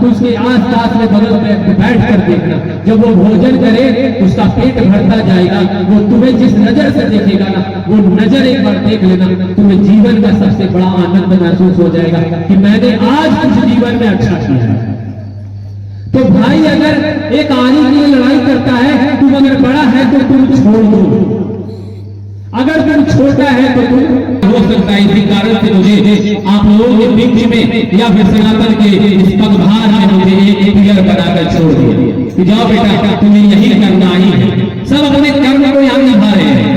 उसके आस पास में बगल में बैठ कर देखना, जब वो भोजन करे उसका पेट भरता जाएगा, वो तुम्हें जिस नजर से देखेगा ना, वो नजर एक बार देख लेना, तुम्हें जीवन का सबसे बड़ा आनंद महसूस हो जाएगा कि मैंने आज कुछ जीवन में अच्छा किया है। तो भाई अगर एक आने के लिए लड़ाई करता है, तुम अगर बड़ा है तो तुम छोड़ दो, अगर तुम छोटा है तो तुम हो सकता है। इसी कारण से मुझे आप लोगों के बीच में या फिर सनातन के इस पगभार में मुझे एक क्लियर बनाकर छोड़ दिया कि जाओ बेटा तुम्हें यही करना ही है। सब अपने कर्म को यहाँ निभा रहे हैं,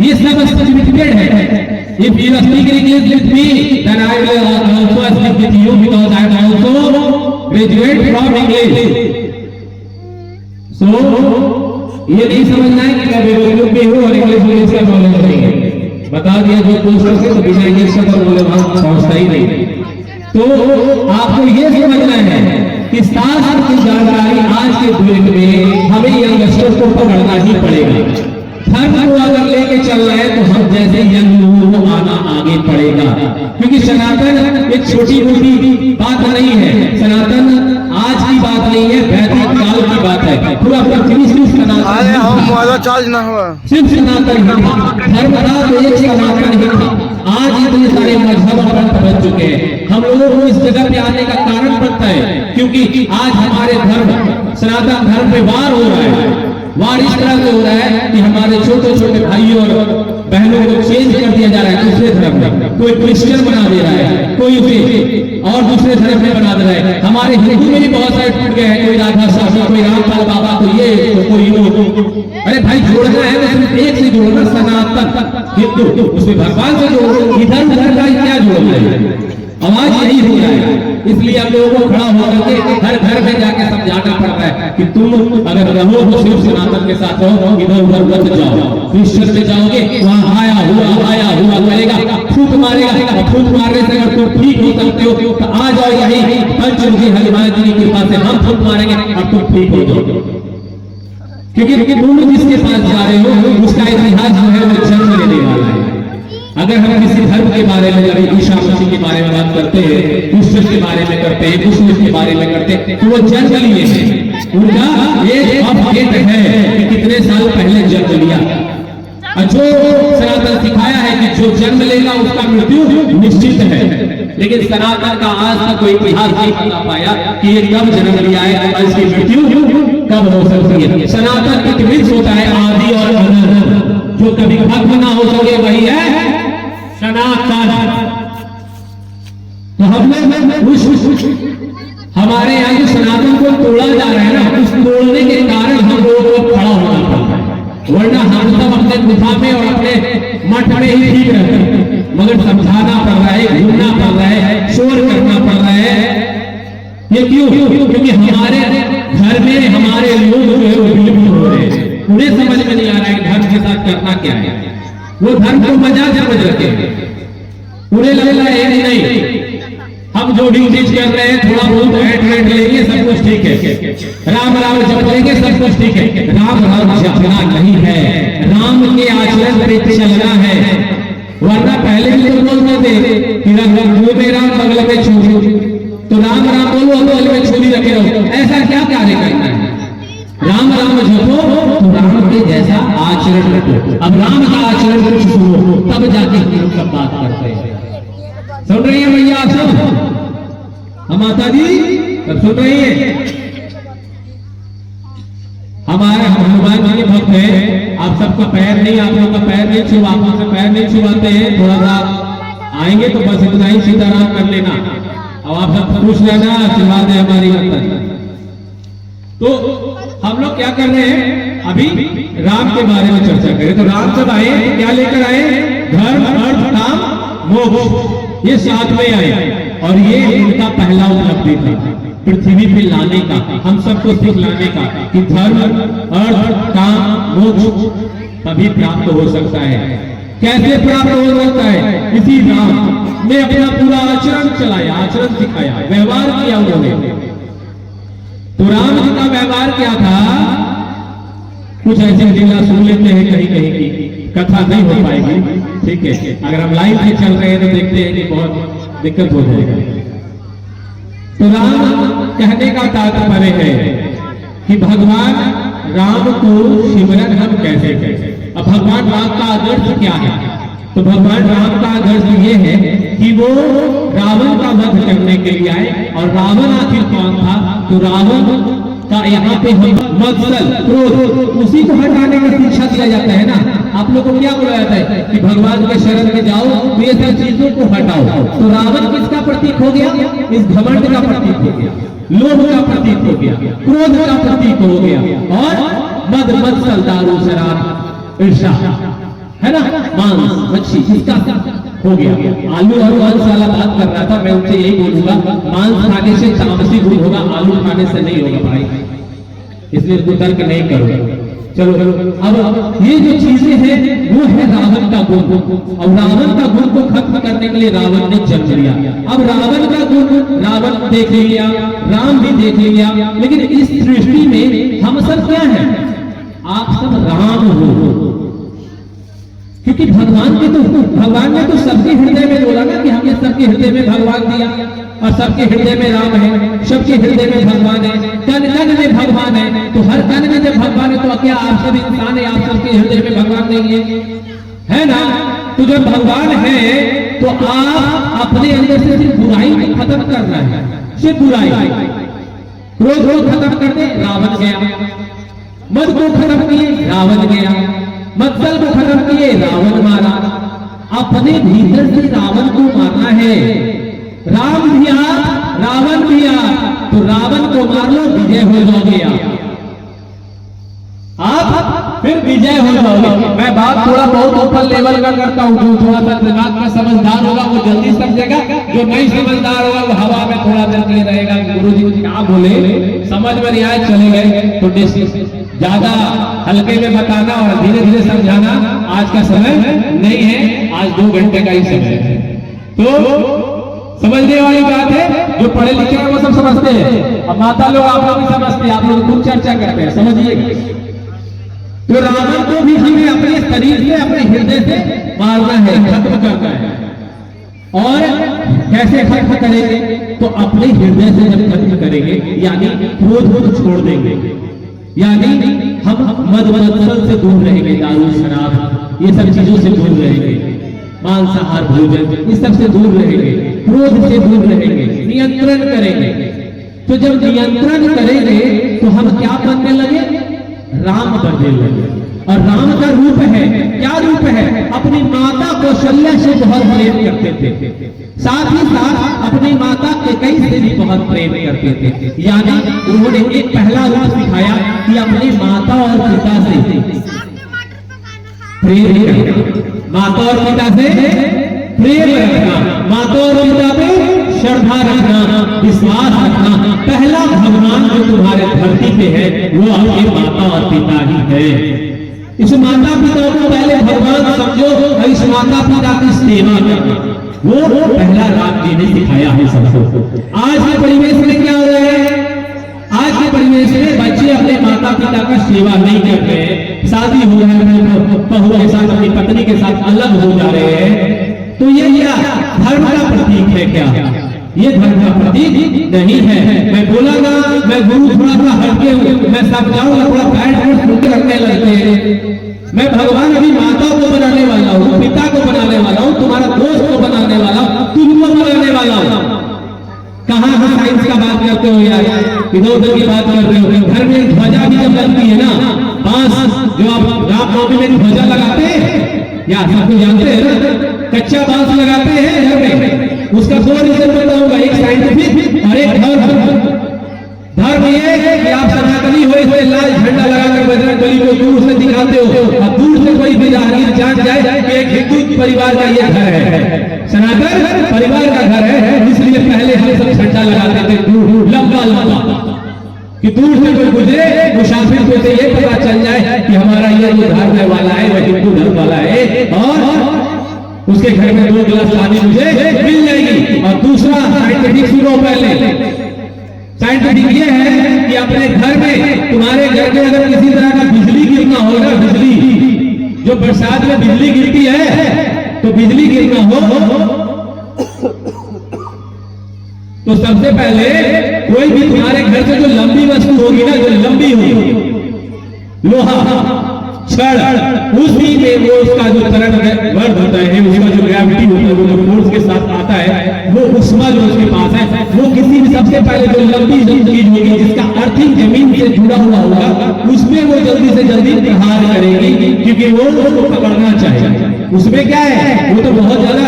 ये सब सर्टिफिकेट है। If you are speaking English with me, then I will also speak with you because I am also graduate from English. So ये नहीं समझना है कि मैं बेवकूफ भी हूँ और इंग्लिश का नॉलेज नहीं है। बता दिया जो पूछ रहे तो बिना इंग्लिश का तो बोले वहां पहुंचता ही नहीं। तो आपको ये समझना है कि शास्त्र की जानकारी आज के युग में हमें यंगस्टर्स को पकड़ना ही पड़ेगा। धर्म को अगर लेके चल रहे हैं तो हम जैसे यंग लोगों को आना आगे पड़ेगा, क्योंकि सनातन एक छोटी मोटी बात नहीं है। सनातन आज की बात नहीं है, वैदिक काल की बात है। पूरा चार्ज ना हुआ, सिर्फ सनातन ही था, धर्म था तो एक सनातन ही था। आज इतने सारे मजहब पंथ बन चुके हैं। हम लोगों को इस जगह पे आने का कारण बनता है क्योंकि आज हमारे धर्म सनातन धर्म पे वार हो रहा है। वार इस तरह से हो रहा है कि हमारे छोटे छोटे भाइयों और बहनों को चेंज कर दिया जा रहा है दूसरे धर्म में। कोई क्रिश्चियन बना दे रहा है, कोई उसे और दूसरे धर्म में बना दे रहा है। हमारे हिंदू में भी बहुत सारे टूट गए हैं, कोई राधा स्वामी, कोई रामपाल बाबा, तो ये तो कोई वो। अरे भाई जोड़ना है तो सिर्फ एक से जोड़ना, सनातन हिंदू, उसमें भगवान से जोड़ो। इधर उधर का क्या जोड़ना है? आवाज यही हो रहा है। इसलिए हम लोगों को खड़ा होकर के हर घर में जाके समझाना पड़ता है कि तुम अगर रहो तो सिर्फ सनातन के साथ रहो, इधर उधर मत जाओ। क्रिश्चियन में जाओगे वहां आया हुआ करेगा, फूट मारेगा। फूट मारने से अगर तुम ठीक हो सकते हो तो आ जाओ यही पंचमुखी हनुमान जी की कृपा से हम फूट मारेंगे और तुम ठीक हो जाओ। क्योंकि तुम जिसके पास जा रहे हो उसका इतिहास जो है वो जन्म लेने वाला है। अगर हम किसी धर्म के बारे में, अगर ईसा मसीह के बारे में बात करते हैं, कृष्ण के बारे में करते हैं, मुस्लिम के बारे में करते हैं, तो वो जन्म लिए हैं। उनका एक अपडेट है कि कितने साल पहले जन्म लिया। और जो सनातन सिखाया है कि जो जन्म लेगा उसका मृत्यु निश्चित है, लेकिन सनातन का आज तक कोई इतिहास नहीं बता पाया कि ये कब जन्म लिया है और इसकी मृत्यु कब हो सकती है। सनातन एक विष होता है आदि और अनंत, जो कभी खत्म ना हो सके वही है सनातन। तो हमने हमारे यहाँ जो सनातन को तोड़ा जा रहा है ना, उस तोड़ने के कारण हम लोगों को खड़ा होना पड़ता है, वरना हम सब अपने गुफा में और अपने मठ में ही ठीक रहते हैं। मगर समझाना पड़ रहा है, घूमना पड़ रहा है, शोर करना पड़ रहा है। ये क्यों? क्योंकि हमारे घर में हमारे लोग जो है वो विलुप्त हो रहे हैं। उन्हें समझ में नहीं आ रहा है धर्म के साथ करना क्या है। वो धर्म को मजाक समझ रखे हैं। उन्हें लग रहा है नहीं, हम जो भी चीज कर रहे हैं थोड़ा बहुत ऐड लेंगे सब कुछ ठीक है, राम राम जप लेंगे सब कुछ ठीक है। राम राम जपना नहीं है, राम के आचरण पे चलना है। वरना पहले भी तो बोलते थे कि मुंह में राम बगल में छुरी, तो राम राम बोलो बगल में छुरी रखे रहो। ऐसा क्या कार्य करना है? राम राम जपो तो राम के जैसा आचरण रखो। अब राम का आचरण कुछ सुनो, तब जाके हम सब बात करते हैं। सुन रही है भैया आप सब? हम माता जी सब सुन रही है? हमारे हनुमान जी के भक्त हैं, आप सबका पैर नहीं, आप लोग का पैर नहीं छुआ, आप से पैर नहीं छुआते हैं। थोड़ा सा आएंगे तो बस इतना ही सीताराम कर लेना, और आप सब पूछ लेना, आशीर्वाद है हमारी अंदर। तो हम लोग क्या कर रहे हैं अभी? राम के बारे में चर्चा करें। तो राम जब आए क्या लेकर आए? धर्म अर्थ काम मोक्ष, ये साथ में आए और ये उनका पहला उपलब्धि था पृथ्वी पे लाने का, हम सबको सिखलाने का कि धर्म अर्थ काम मोक्ष तभी प्राप्त हो सकता है। कैसे प्राप्त हो सकता है? इसी राम ने अपना पूरा आचरण चलाया, आचरण सिखाया, व्यवहार किया उन्होंने। तो राम जी का व्यवहार क्या था? कुछ ऐसी लीला सुन लेते हैं, कहीं कहीं की कथा नहीं हो पाएगी, ठीक है। अगर हम लाइन से चल रहे हैं तो देखते हैं कि बहुत दिक्कत हो जाएगा। तो राम कहने का तात्पर्य है कि भगवान राम को सिमरन हम कैसे करें। अब भगवान राम का आदर्श क्या है? तो भगवान राम का आदर्श ये है कि वो रावण का वध करने के लिए आए। और रावण आखिर कौन था? तो रावण का यहाँ पे हम मत्सल क्रोध उसी को हटाने का शिक्षा दिया जाता है ना। आप लोगों को क्या बोला जाता है कि भगवान के शरण में जाओ तो ये सब चीजों को हटाओ। तो रावण किसका प्रतीक हो गया? इस घमंड का प्रतीक हो गया, लोभ का प्रतीक हो गया, क्रोध का प्रतीक हो गया, और मद मत्सल दारू शराब ईर्ष्या है ना, मांस मच्छी इसका हो गया। आलू और मांस वाला बात कर रहा था, मैं उनसे यही बोलूंगा, मांस खाने से तामसी गुण होगा, आलू खाने से नहीं होगा भाई, इसलिए तो तर्क नहीं करो। चलो अब ये जो चीजें हैं वो है रावण का गुण, और रावण का गुण को खत्म करने के लिए रावण ने जन्म लिया। अब रावण का गुण रावण देख लिया, राम भी देख लिया, लेकिन इस सृष्टि में हम सब क्या है? आप सब राम हो, क्योंकि भगवान ने तो सबके हृदय में बोला ना कि हमें सबके हृदय में भगवान दिया, और सबके हृदय में राम है, सबके हृदय में भगवान है, कण कण में भगवान है। तो हर कण में जब भगवान है तो क्या आप सब इंसान है? आप सबके हृदय में भगवान नहीं है ना? तो जब भगवान है तो आप अपने अंदर से सिर्फ बुराई को खत्म करना है, सिर्फ बुराई, क्रोध को खत्म कर दे, रावण गया। मद को खत्म किए, रावण गया। मत्सल को खत्म किए, रावण मारा। अपने भीतर से रावण को मारना है। राम भी आ, रावण भी आ, तो रावण को मार लो, विजय हो जाओगे आप फिर विजय हो जाओगे। मैं बात थोड़ा बहुत ऊपर लेवल का करता हूँ, जो थोड़ा सा दिमाग में समझदार होगा वो जल्दी समझेगा, जो नहीं समझदार होगा वो हवा में थोड़ा देर के लिए रहेगा। गुरुजी क्या बोले समझ में नहीं आए, चले गए। तो ज्यादा हल्के में बताना और धीरे धीरे समझाना आज का समय नहीं है, आज 2 घंटे का ही समय है। तो समझने वाली बात है, जो पढ़े लिखे हैं वो सब समझते हैं। अब माता लोग आप लोग भी समझते हैं, आप लोग खुद चर्चा करते हैं, समझिए। तो रावण को भी हमें अपने शरीर से, अपने हृदय से मारना है, खत्म करना है। और कैसे खत्म करेंगे? तो अपने हृदय से जब खत्म करेंगे, यानी क्रोध को छोड़ देंगे, यानी हम मद मत्सल से दूर रहेंगे, दारू शराब ये सब चीजों से दूर रहेंगे, मांसाहार भोजन इस सब से दूर रहेंगे, क्रोध से दूर रहेंगे, नियंत्रण करेंगे। तो जब नियंत्रण करेंगे तो हम क्या बनने लगे? राम बनने लगे। और राम का रूप है, क्या रूप है? अपनी माता कौशल्या से बहुत प्रेम करते थे, साथ ही साथ अपनी माता कैकेयी से भी बहुत प्रेम करते थे। यानी उन्होंने एक पहला रूप सिखाया कि अपनी माता और पिता से प्रेम करना, माता और पिता से प्रेम रखना, माता और पिता पे श्रद्धा रखना, विश्वास रखना। पहला भगवान जो तुम्हारे धरती पे है वो आपके माता और पिता ही है। इस माता पिता को पहले भगवान समझो और इस माता पिता की सेवा करना, वो पहला राम जी ने सिखाया है सबको। आज के परिवेश में क्या हो रहा है? आज के परिवेश में बच्चे अपने माता पिता का सेवा नहीं कर रहे हैं, शादी हो रहा है, बहू के साथ अपनी पत्नी के साथ अलग हो जा रहे हैं। तो ये क्या धर्म का प्रतीक है? क्या ये धर्म का प्रतीक नहीं है। मैं बोला ना, मैं गुरु थोड़ा सा हटके हूँ, मैं समझाऊंगा, थोड़ा बैठ करने लगते हैं। मैं भगवान अभी माता को बनाने वाला हूँ, पिता को बनाने वाला हूँ, तुम्हारा दोस्त को बनाने वाला हूँ, तुमको बनाने वाला हूँ। कहाँ हम साइंस का बात करते हो यार, इधर उधर की बात कर रहे हो। घर में ध्वजा भी जब लगती है ना, बांस जो आप रामनवमी में ध्वजा लगाते हैं, या सबको जानते हैं ना, कच्चा बांस लगाते हैं घर में। उसका 2 रीजन बताऊंगा, एक साइंटिफिक और एक धर्म। धर्म ये है कि आप सनातनी हो, इसलिए लाल झंडा लगाकर बजरंगबली को दूर से दिखाते हो, और दूर से कोई भी राहगीर जान जाए कि एक हिंदू परिवार का ये घर है, सनातन परिवार का घर है, इसलिए पहले हम सब झंडा लगाते थे दूर, लंबा लंबा, कि दूर से कोई गुजरे मुसाफिर को ये पता चल जाए कि हमारा ये धर्म वाला है, वह हिंदू धर्म वाला है, और उसके घर में 2 गिलास पानी मुझे मिल जाएगी। और दूसरा साइंटिफिक सुनो, पहले साइंटिफिक ये है कि अपने घर में, तुम्हारे घर में अगर किसी तरह का बिजली गिरना हो ना, बिजली जो बरसात में बिजली गिरती है, तो बिजली गिरना हो तो सबसे पहले कोई भी तुम्हारे घर से जो लंबी वस्तु होगी ना, जो लंबी होगी, लोहा, छड़, उसी में वो उसका जो तरंग वर्ध होता है, उसका जो ग्रेविटी होता है, वो जो फोर्स के साथ आता है, वो उष्मा जो उसके पास है, वो किसी भी सबसे पहले जो लंबी चीज होगी जिसका अर्थिंग जमीन से जुड़ा हुआ होगा, उसमें वो जल्दी से जल्दी प्रहार करेगी, क्योंकि वो उसको पकड़ना चाहिए। उसमें क्या है, वो तो बहुत ज्यादा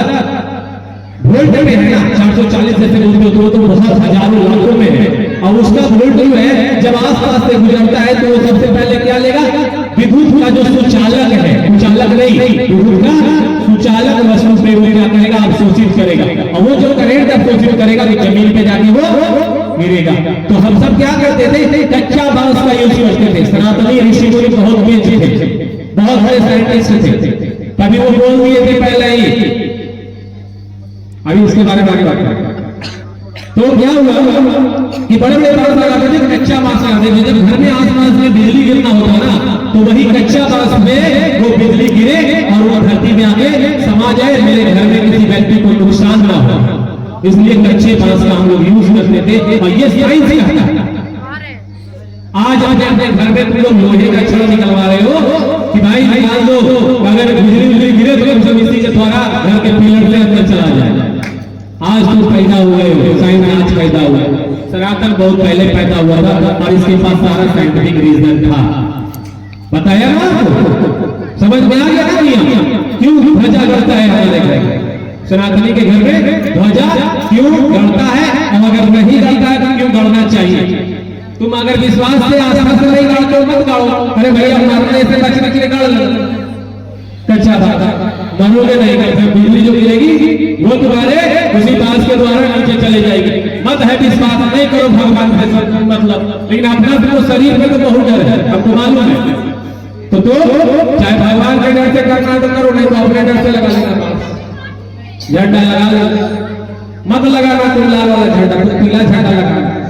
वोल्ट में है ना, 440 जैसे बोलते हो तो बहुत हजारों लाखों में है, और उसका वोल्ट जो है जब आसपास से गुजरता है तो वो सबसे पहले क्या लेगा, विद्युत का जो सुचालक है, सुचालक नहीं, विद्युत का सुचालक वस्तु पे वो क्या करेगा, अवशोषित करेगा, और वो जो करंट अवशोषित करेगा तो जमीन पे जाके वो गिरेगा। तो हम सब क्या करते थे, कच्चा बांस का यूज करते थे। सनातनी ऋषि मुनि बहुत बेच थे, बहुत बड़े साइंटिस्ट थे, तभी वो बोल दिए थे पहले ही। अभी इसके बारे में आगे बात करें। तो क्या हुआ कि बड़े बड़े बांस लगाते थे, कच्चा बांस लगाते थे। जब घर में आसपास में बिजली गिरना होता ना, तो वही कच्चा बांस में वो बिजली गिरे और वो धरती में आके समा जाए, मेरे घर में किसी व्यक्ति को नुकसान ना हो, इसलिए कच्चे बांस का हम लोग यूज करते थे। और ये साइंस ही कहता है। आज अपने घर में तुम लोग लोहे का छड़ निकलवा रहे हो कि भाई निकाल दो, अगर बिजली गिरे तो सब इसी के द्वारा घर के पिलर से अंदर चला जाए। आज तो पैदा हुए हो, साइंस आज पैदा हुआ है, सनातन बहुत पहले पैदा हुआ था और इसके पास सारा साइंटिफिक रीजन था। बताया ना आपको, समझ में आ गया ना क्यों ध्वजा गड़ता है हमारे घर, सनातनी के घर में ध्वजा क्यों गड़ता है, और अगर नहीं गड़ता है तो क्यों गड़ना चाहिए। तुम अगर विश्वास से आस्था से नहीं गाड़ते हो मत गाओ, अरे भैया मरने से बचने के लिए गाड़ लो, कच्चा बात मानोगे नहीं, करते बिजली जो गिरेगी वो तुम्हारे उसी बांस के द्वारा नीचे चले जाएगी। मत है विश्वास, नहीं करो भगवान से मतलब, लेकिन अपना तो शरीर में तो बहुत डर है, आपको मालूम है। तो चाहे भगवान के डर से करना तो करो, नहीं तो अपने डर से लगा लेना बांस, झंडा लगा लो, मत लगाना तुम लाल वाला झंडा, तुम पीला झंडा लगाना,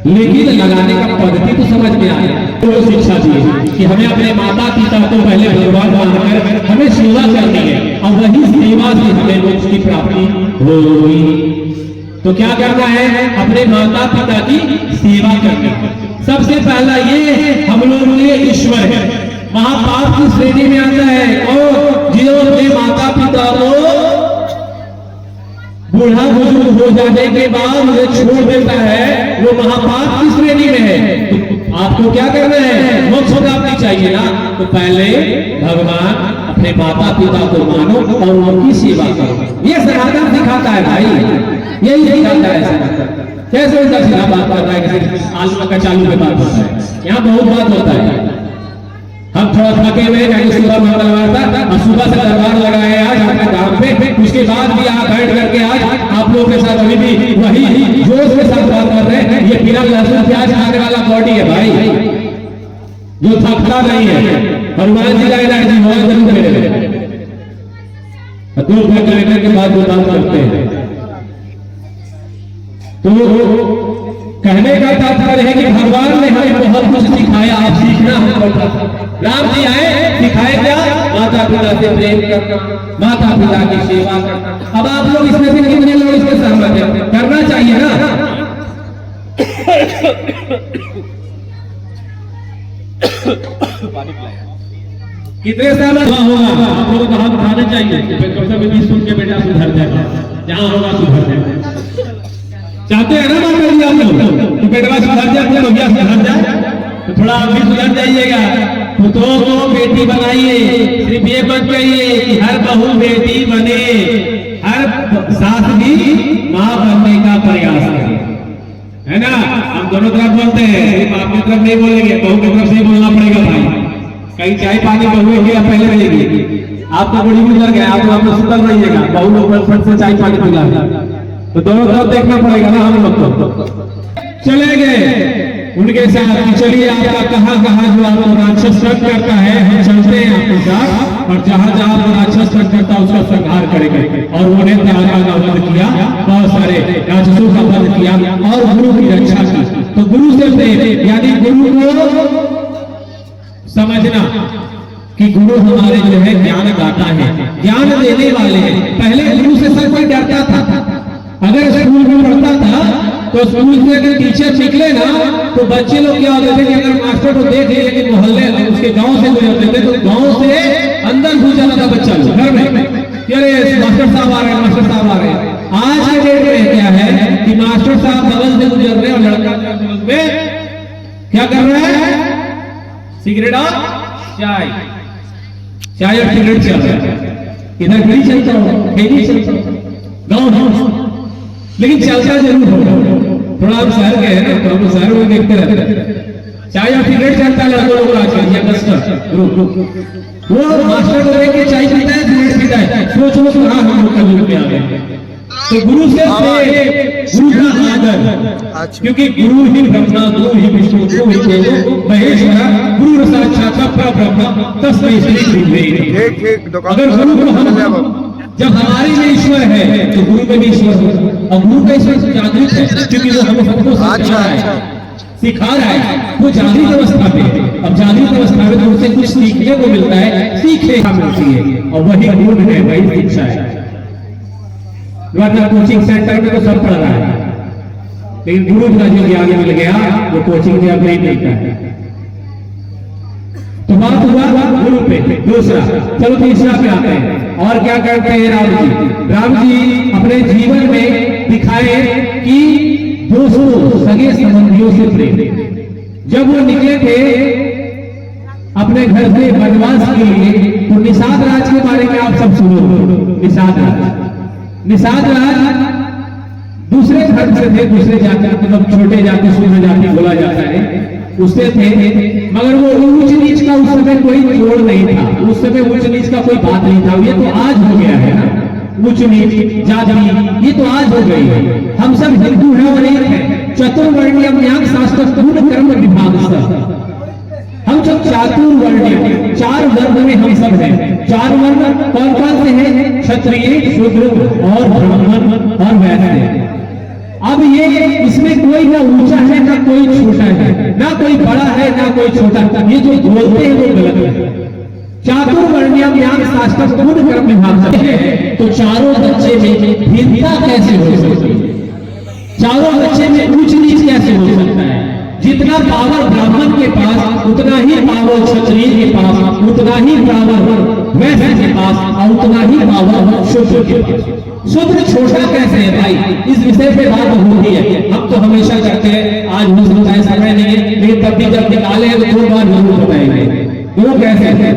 लेकिन लगाने का पद्धति तो समझ में आए। तो शिक्षा दी कि हमें अपने माता पिता को पहले भगवान मानकर हमें सेवा करनी है, और वही सेवा से हमें मोक्ष की प्राप्ति होगी। तो क्या करना है, अपने माता पिता की सेवा करनी है। सबसे पहला ये हम लोगों के लिए ईश्वर है, महापाप की श्रेणी में आता है, और जो अपने माता पिता को बूढ़ा बुजुर्ग हो जाने के बाद उन्हें छोड़ देता है, वो महापाप की श्रेणी में है। तो आपको क्या करना है, मोक्ष प्राप्ति चाहिए ना, तो पहले भगवान अपने माता पिता को मानो और उनकी सेवा करो। ये सनातन सिखाता है भाई, यही सिखाता है सनातन। कैसे उनका सीधा बात करता है, किसी आलू का चालू में बात होता है, यहाँ बहुत बात होता है। हम थोड़ा थके हुए, सुबह मंगलवार था और सुबह से दरबार लगाए आज अपने काम पे, उसके बाद भी आप बैठ करके आज आप लोगों के साथ अभी भी वही जोश के साथ बात कर रहे हैं। ये बिना लहसुन प्याज खाने वाला बॉडी है भाई, जो थकता नहीं है। हनुमान जी का एनर्जी बहुत जरूर मेरे 2 घंटे के बाद जो बात करते हैं। तो कहने का तात्पर्य है कि भगवान ने हमें बहुत कुछ सिखाया, आप सीखना हमको। राम जी आए, सिखाए क्या, माता पिता से प्रेम करना, माता पिता की सेवा करना। अब आप लोग इसमें से कितने लोग इसमें सहमत हैं, करना चाहिए ना। कितने सहमत होगा, आप लोगों को हाथ उठाना चाहिए, सुन के बेटा सुधर जाएगा, जहां होगा सुधर जाएगा। चाहते हैं ना माता जी आप लोग, तो बेटवा सुधर जाए, अपने भैया सुधर जाए, तो थोड़ा आप भी सुधर जाइएगा। पुत्रों को बेटी बनाइए, सिर्फ ये मत कहिए कि हर बहू बेटी बने, हर सास भी माँ बनने का प्रयास करे, है ना। हम दोनों तरफ बोलते हैं, सिर्फ आपकी तरफ नहीं बोलेंगे, बहू की तरफ से ही बोलना पड़ेगा भाई। कहीं चाय पानी बहू की पहले रहेगी, आप तो बड़ी गुजर गए, आप लोग सुतल रहिएगा, बहू लोग फट से चाय पानी पिला, तो दोनों तरफ देखना पड़ेगा ना हम लोग को। चले गए उनके साथ, चलिए आपका कहाँ जो आपको राक्षस तंग करता है, हम चलते हैं आपके साथ, और जहाँ आपको राक्षस तंग करता है उसका संहार करेंगे। और उन्हें त्यागा का वध किया, बहुत सारे राक्षसों का वध किया और गुरु की रक्षा की। तो गुरु से प्रेम, यानी गुरु को समझना कि गुरु हमारे जो है ज्ञान दाता है, ज्ञान देने वाले हैं। पहले गुरु से सब कोई डरता था, अगर स्कूल में पढ़ता था तो स्कूल से अगर टीचर निकले ना तो बच्चे लोग क्या होते थे कि अगर मास्टर को देख लिए कि मोहल्ले उसके गांव से गुजरते थे तो गांव से अंदर घुस जाता था बच्चा लोग घर में कि अरे मास्टर साहब आ रहे हैं, मास्टर साहब आ रहे हैं। आज के डेट में क्या है कि मास्टर साहब बगल से गुजर रहे हैं और लड़का में क्या कर रहा है, सिगरेट और चाय और सिगरेट चल रहा है। इधर नहीं चलता होगा, नहीं चलता गाँव, लेकिन चलता जरूर होगा। थोड़ा हम शहर गए हैं ना तो हम शहर में देखते रहते हैं चाय और सिगरेट चलता है लड़कों लोग आजकल या कस्टर वो मास्टर को देख के चाय पीता है, सिगरेट पीता है, सोच लो तो हाँ हम लोग कल पे आ गए। तो गुरु से गुरु का आदर, क्योंकि गुरु ही ब्रह्मा, गुरु ही विष्णु, गुरु ही देवो महेश्वरा, गुरु साक्षात परब्रह्म तस्मै श्री गुरुवे। अगर गुरु को हम जब हमारे में ईश्वर है तो गुरु में भी ईश्वर है, और गुरु का ईश्वर जागृत है क्योंकि वो हमें सबको सिखा रहा है, वो जागृत अवस्था में। अब जागृत अवस्था में उनसे कुछ सीखने को मिलता है, सीखने का मिलती है, और वही गुण है, वही शिक्षा है। कोचिंग सेंटर में तो सब पढ़ रहा है, लेकिन गुरु का जो ज्ञान मिल गया वो कोचिंग में अब नहीं मिलता है। तो बात हुआ गुरु पे। दूसरा, चलो तीसरा पे आते हैं। और क्या करते हैं राम जी? राम जी अपने जीवन में दिखाए कि दोस्तों सगे संबंधियों से प्रेम। जब वो निकले थे अपने घर से वनवास के लिए तो निषाद राज के बारे में आप सब सुनो। निषाद राज दूसरे धर्म से थे, दूसरे जाति, मतलब छोटे जाति, शूद्र जाति बोला जाता है, उससे थे, मगर वो ऊंच नीच का उस समय कोई जोड़ नहीं था, उस समय ऊंच नीच का कोई बात नहीं था। ये तो आज हो गया है ना, ऊंच नीच जाति ये तो आज हो गई है। हम सब हिंदू हैं और एक है, चतुर्वर्णीय ज्ञान शास्त्र पूर्ण कर्म विभाग सब, हम सब चातुर्वर्णीय, चार वर्ग में हम सब हैं। चार वर्ग कौन कौन से हैं? क्षत्रिय, शूद्र और ब्राह्मण और वैश्य। अब ये इसमें कोई ना ऊंचा है ना कोई छोटा है, ना कोई बड़ा है ना कोई छोटा, ये जो बोलते हैं वो गलत है। चातुर्वर्णीय ज्ञान शास्त्र पूर्ण कर्म विभाग है, तो चारों बच्चे में भिन्नता कैसे हो सकती है? चारों बच्चे में ऊंच नीच कैसे हो सकता है? जितना पावर ब्राह्मण के पास उतना ही पावर क्षत्रिय के पास, उतना ही पावर वैश्य के पास, और उतना ही पावर शूद्र के पास। शूद्र छोटा कैसे है भाई? इस विषय पे बात होती है, हम तो हमेशा करते हैं, आज हो सकता है समय नहीं है, लेकिन तब भी जब निकाले तो 2 बार जरूर बताएंगे। वो कैसे है?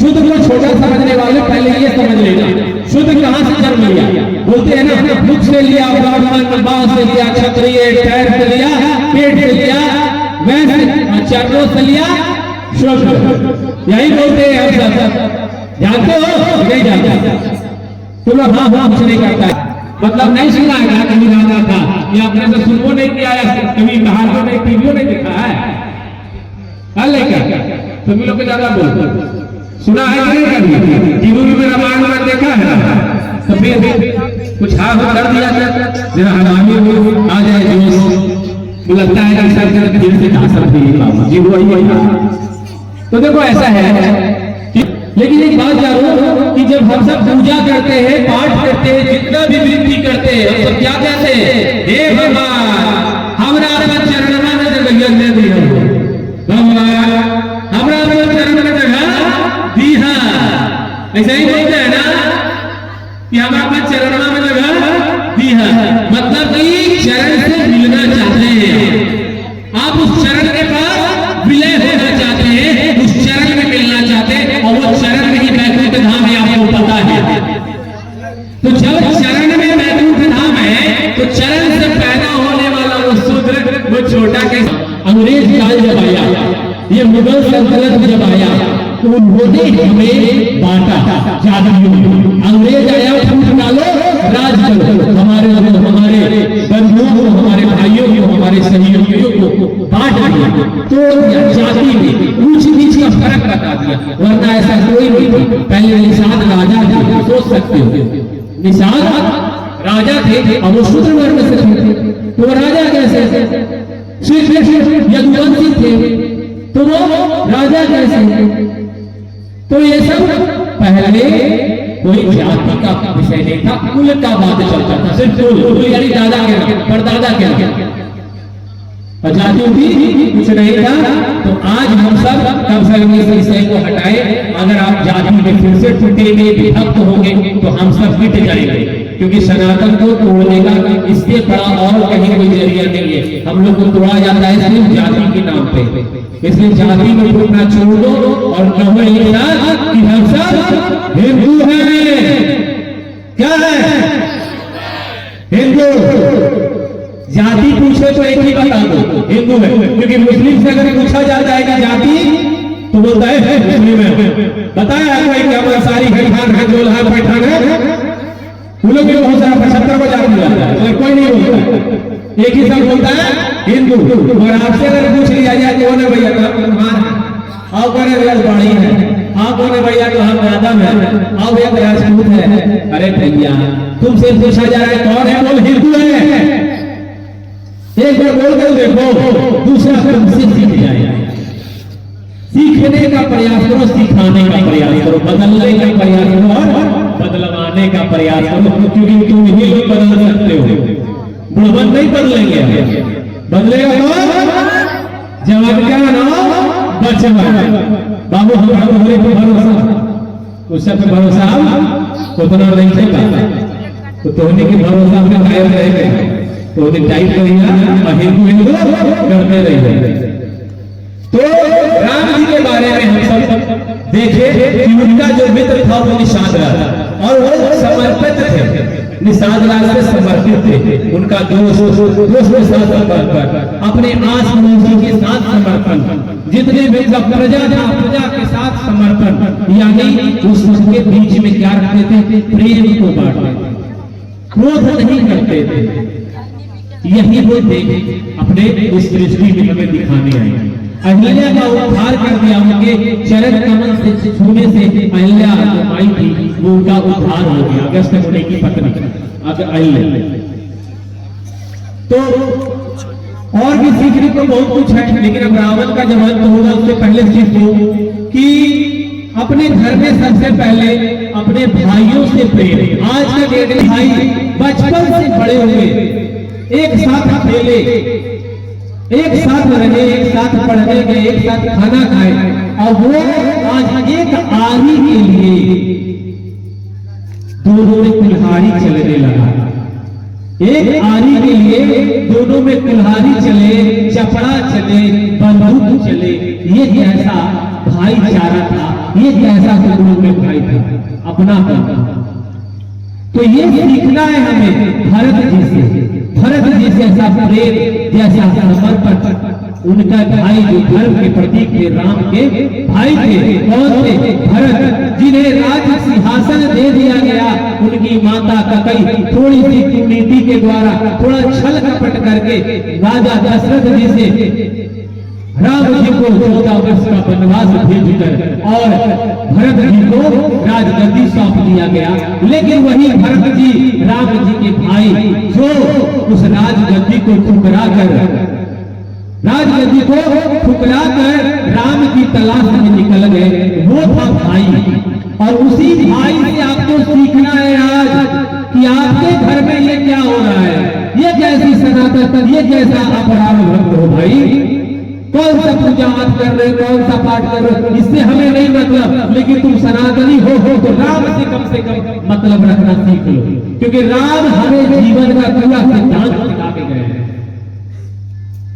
शूद्र को छोटा समझने वाले पहले ये समझ लेना, शूद्र कहां से जन्म लिया? बोलते हैं ना, मुख से लिया, ब्राह्मण, बांस से लिया, क्षत्रिय, पैर से लिया, पेट से लिया, वैश्य, चरणों से लिया, शूद्र। यही बोलते हैं हम सब, जानते हो? नहीं जानते तुम लोग? हाँ हाँ, कुछ नहीं करता है, मतलब नहीं सुना है, कभी जाना था या अपने से सुनो नहीं किया है, कभी कहा तो नहीं, टीवी नहीं देखा है, तुम लोग को ज्यादा बोलते सुना है कि नहीं? टीवी में रामायण में देखा है, तो फिर कुछ हाँ हो कर दिया जरा हरामी आ जाए जोश, लगता है कि सर फिर से जी वही। तो देखो ऐसा है, लेकिन एक बात जानो कि जब हम सब पूजा करते हैं, पाठ करते हैं, जितना भी विनती करते हैं, हम सब क्या कहते हैं? हे भगवान हमरा चरण में नजर दे दिया, भगवान हमरा चरण में जगह दी। ऐसा ही बोलते हैं ना कि हम अपने चरण में जगह दी है, मतलब कि चरण से मिलना चाहते हैं आप, उस चरण के पास विलय होना चाहते हैं, उस चरण में मिलना चाहते हैं, और वो चरण में ही वैकुंठ धाम है, आपको पता है। तो जब चरण में वैकुंठ धाम है तो चरण से पैदा होने वाला वो शूद्र, वो छोटा के अंग्रेज काल जब आया, ये मुगल सल्तनत जब आया तो उन्होंने हमें बांटा जातियों में। अंग्रेज आया, फूट डालो, राज करो, हमारे बंधुओं को, हमारे भाइयों को, हमारे सहयोगियों को बांट दिया, तो जाति में ऊंच नीच का फर्क बता दिया, वरना ऐसा कोई नहीं। पहले निषाद राजा थे, सोच सकते हो, निषाद राजा थे और वो शूद्र वर्ण से थे, तो वो राजा कैसे? यदुवंशी थे तो वो राजा कैसे? तो ये सब पहले कोई जाति का विषय नहीं था, कुल का बात चलता था, सिर्फ कुल यानी दादा के परदादा के और जाति भी कुछ नहीं था। तो आज हम सब कम से कम इस विषय को हटाए। अगर आप जाति में फिर से टूटेंगे, विभक्त होंगे तो हम सब मिट जाएंगे, क्योंकि सनातन को तोड़ने का इससे बड़ा और कहीं कोई जरिया नहीं है। हम लोग को तोड़ा जाता है सिर्फ जाति के नाम पे। इसलिए जाति में टूटना छोड़ दो और कहो एक साथ कि हम सब हिंदू हैं। क्या है? हिंदू। जाति पूछे तो एक ही बता दो, हिंदू है। क्योंकि मुस्लिम से अगर पूछा जाता है कि जाति, तो बोलता है मुस्लिम है। बताया कोई क्या सारी खैखान है, जोल है, पैठान है, उन लोग बहुत सारा 75 को जाति जाता है, तो कोई नहीं बोलता, एक ही सब बोलता है हिंदू। और आपसे अगर पूछ लिया जाए तो ना भैया आप कौन बाड़ी है, आप कौन भैया तो हम यादव है, आप एक राजपूत है। अरे भैया तुमसे पूछा जा रहा है कौन है, बोल हिंदू है। एक बार बोल कर देखो, दूसरा तुमसे सीख जाएगा। सीखने का प्रयास करो, सिखाने का प्रयास करो, बदलने का प्रयास करो और बदलवाने का प्रयास करो, क्योंकि तुम ही लोग बदल सकते हो। बुढ़वन नहीं बदलेंगे, बदलेगा तो जवाब क्या नाम बचवा। बाबू हमारा बोले तो भरोसा, उस सब पे भरोसा उतना नहीं चलता, तो तोहने के भरोसा में कायम रहेगा, तो टाइट करिए, हिंदू हिंदू करते रहिए। तो राम जी के बारे में हम सब देखे कि उनका जो मित्र था वो निषाद राज, और वो समर्पित थे, निषाद राज से समर्पित थे। उनका दोस्त के साथ समर्पण, अपने आस पड़ोसी के साथ समर्पण, जितने भी प्रजा था प्रजा के साथ समर्पण, यानी उस के बीच में क्या रखते थे? प्रेम को बांटते थे, क्रोध नहीं करते थे। यही वो देख अपने इस दृष्टि में हमें दिखाने आए। अहिल्या का उद्धार कर दिया, उनके चरण कमल से छूने से अहिल्या जो माई थी वो उनका उद्धार हो गया, अगस्त मुनि की पत्नी अहिल्या। तो और भी सीखने को बहुत कुछ है, लेकिन अब रावण का जब अंत होगा उससे पहले सीख दो कि अपने घर में सबसे पहले अपने भाइयों से प्रेम। आज का डेट भाई बचपन से बड़े हुए, एक साथ खेले, एक साथ रहे, एक साथ पढ़ने गए, एक साथ खाना खाए, और वो आज एक आरी के लिए दोनों में कुल्हाड़ी चलने लगा। एक आरी के लिए दोनों में कुल्हाड़ी चले, चपड़ा चले, बंदूक चले। ये कैसा भाईचारा था, ये कैसा दोनों में भाई था, अपना था। तो ये सीखना है हमें भरत जी से ऐसा प्रेम, जैसा समर्पण। उनका भाई जो धर्म के प्रतीक थे, राम के भाई थे, कौन थे? भरत, जिन्हें राज सिंहासन दे दिया गया। उनकी माता ककई थोड़ी सी कुनीति के द्वारा, थोड़ा छल कपट करके राजा दशरथ जी से राम जी को 14 वर्ष का वनवास भेजकर और भरत जी को राजगद्दी सौंप दिया गया। लेकिन वही भरत जी राम जी के भाई, जो उस राजगद्दी को ठुकराकर राम की तलाश में निकल गए, वो था भाई। और उसी भाई से आपको सीखना है आज कि आपके घर में ये क्या हो रहा है, ये कैसी सनातन, ये कैसा अपराध भक्त हो भाई। कौन सा पूजा आप कर रहे हो, कौन सा पाठ कर रहे हो, इससे हमें नहीं मतलब, लेकिन तुम सनातनी हो तो राम से कम मतलब रखना सीख लो, क्योंकि राम हमें जीवन का पूरा सिद्धांत सिखा के गए हैं।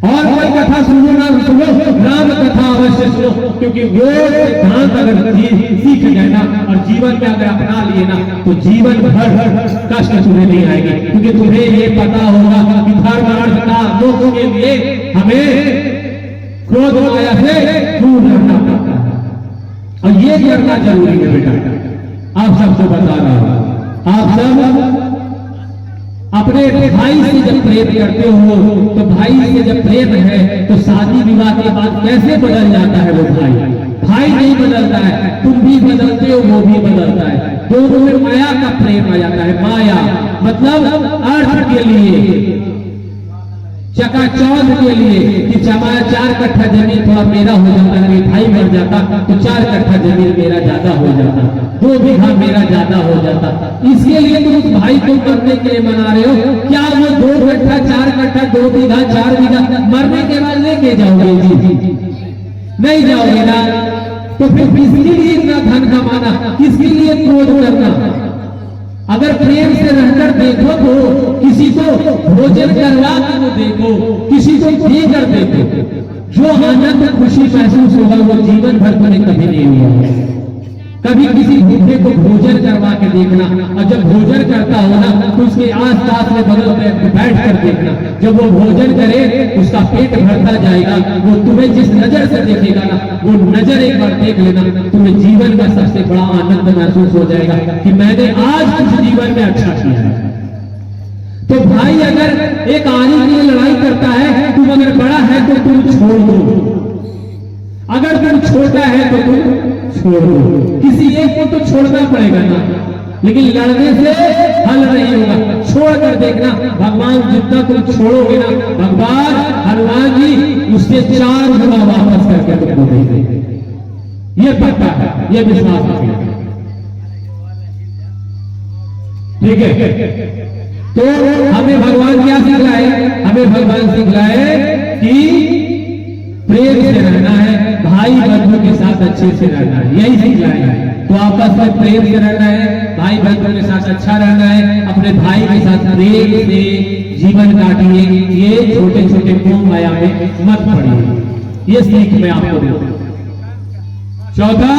और कोई कथा सुनो ना सुनो, राम कथा अवश्य सुनो, क्योंकि वो सिद्धांत अगर सीख गए ना और जीवन में अगर अपना लिए ना, तो जीवन भर कष्ट तुम्हें नहीं आएंगे, क्योंकि तुम्हें ये पता होगा कि धर्म अर्थ का लोगों के लिए हमें क्रोध वगैरह से दूर रहना पड़ता है। और ये करना जरूरी है बेटा। आप सबको बता रहा हूं, आप सब अपने भाई से जब प्रेम करते हो, तो भाई से जब प्रेम है तो शादी विवाह के बाद कैसे बदल जाता है वो भाई नहीं बदलता है, तुम भी बदलते हो, वो भी बदलता है। दोनों में माया का प्रेम आ जाता है। माया मतलब अर्थ के लिए, चकाचौंध के लिए कि 4 कट्ठा जमीन थोड़ा मेरा हो जाता है, भाई मर जाता तो 4 कट्ठा जमीन मेरा ज्यादा हो जाता। 2 बीघा मेरा ज्यादा हो जाता। इसके लिए तुम उस भाई को मरने के लिए मना रहे हो, क्या वो 2 कट्ठा 4 कट्ठा 2 बीघा 4 बीघा मरने के बाद लेके जाओगे? जी नहीं जाओगे ना। तो फिर किसके लिए इतना धन कमाना, किसके लिए क्रोध करना? अगर प्रेम से रहकर देखो तो किसी को भोजन करवा कर वो देखो, किसी को देकर देखो, जो आनंद खुशी महसूस होगा वो जीवन भर तुम्हें कभी नहीं हुआ। कभी किसी भूखे को भोजन करवा के देखना, और जब भोजन करता हो ना तो उसके आस पास में बगल में बैठ कर देखना। जब वो भोजन करे उसका पेट भरता जाएगा, वो तुम्हें जिस नजर से देखेगा ना वो नजर एक बार देख लेना, तुम्हें जीवन का सबसे बड़ा आनंद महसूस हो जाएगा कि मैंने आज कुछ जीवन में अच्छा किया है। तो भाई अगर एक आने के लिए लड़ाई करता है, तुम अगर बड़ा है तो तुम छोड़ दो, अगर तुम छोटा है तो तुम छोड़ दो। किसी एक को तो छोड़ना पड़ेगा ना, लेकिन लड़ने से हल नहीं होगा। छोड़ कर देखना, भगवान जितना तुम छोड़ोगे ना, भगवान हनुमान जी उससे 4 गुना वापस करके तुमको देंगे। ये पक्का है, ये विश्वास है। ठीक है, तो हमें भगवान क्या सिखलाए? हमें भगवान सिखलाए कि प्रेम से रहना है, भाई बंधु के साथ अच्छे से रहना है, यही सिखलाए है। तो आपस में प्रेम से रहना है, भाई बंधु के साथ अच्छा रहना है, अपने भाई के साथ प्रेम से जीवन काटिए। ये छोटे छोटे मोह माया में मत पड़िए, ये सीख मैं आपको देता हूं। चौथा,